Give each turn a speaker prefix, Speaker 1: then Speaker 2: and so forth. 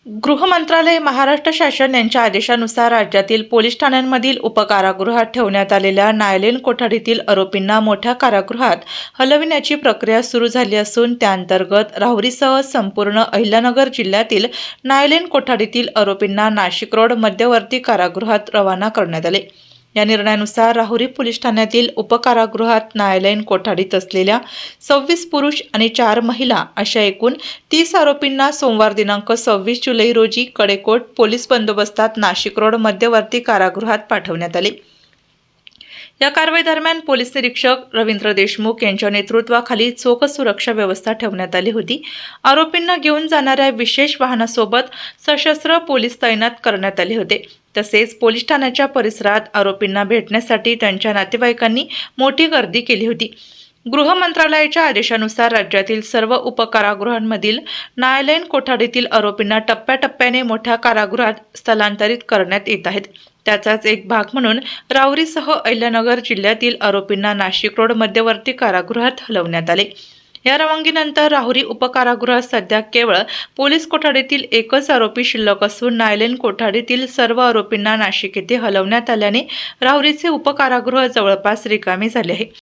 Speaker 1: गृह मंत्रालय, महाराष्ट्र शासन यांच्या आदेशानुसार राज्यातील पोलीस ठाण्यांमधील उपकारागृहात ठेवण्यात आलेल्या न्यायालयीन कोठडीतील आरोपींना मोठ्या कारागृहात हलविण्याची प्रक्रिया सुरू झाली असून त्याअंतर्गत राहुरीसह संपूर्ण अहिल्यानगर जिल्ह्यातील न्यायालयीन कोठडीतील आरोपींना नाशिक रोड मध्यवर्ती कारागृहात रवाना करण्यात आले। या निर्णयानुसार राहुरी पोलीस ठाण्यातील उपकारागृहात न्यायालयीन कोठडीत असलेल्या 26 पुरुष आणि 4 महिला अशा एकूण 30 आरोपींना सोमवार दिनांक 26 जुलै रोजी कडेकोट पोलीस बंदोबस्तात नाशिक रोड मध्यवर्ती कारागृहात पाठवण्यात आले। या कारवाई दरम्यान पोलीस निरीक्षक रवींद्र देशमुख यांच्या नेतृत्वाखाली चोख सुरक्षा व्यवस्था ठेवण्यात आली होती। आरोपींना घेऊन जाणाऱ्या विशेष वाहनासोबत सशस्त्र पोलीस तैनात करण्यात आले होते। तसेच पोलीस ठाण्याच्या परिसरात आरोपींना भेटण्यासाठी त्यांच्या नातेवाईकांनी मोठी गर्दी केली होती। गृह मंत्रालयाच्या आदेशानुसार राज्यातील सर्व उपकारागृहांमधील न्यायालयीन कोठडीतील आरोपींना टप्प्याटप्प्याने मोठ्या कारागृहात स्थलांतरित करण्यात येत आहेत। त्याचाच एक भाग म्हणून राहुरीसह अहिल्यानगर जिल्ह्यातील आरोपींना नाशिक रोड मध्यवर्ती कारागृहात हलवण्यात आले। या रवानगीनंतर राहुरी उपकारागृहात सध्या केवळ पोलीस कोठडीतील एकच आरोपी शिल्लक असून न्यायालयीन कोठडीतील सर्व आरोपींना नाशिक येथे हलवण्यात आल्याने राहुरीचे उपकारागृह जवळपास रिकामे झाले आहे।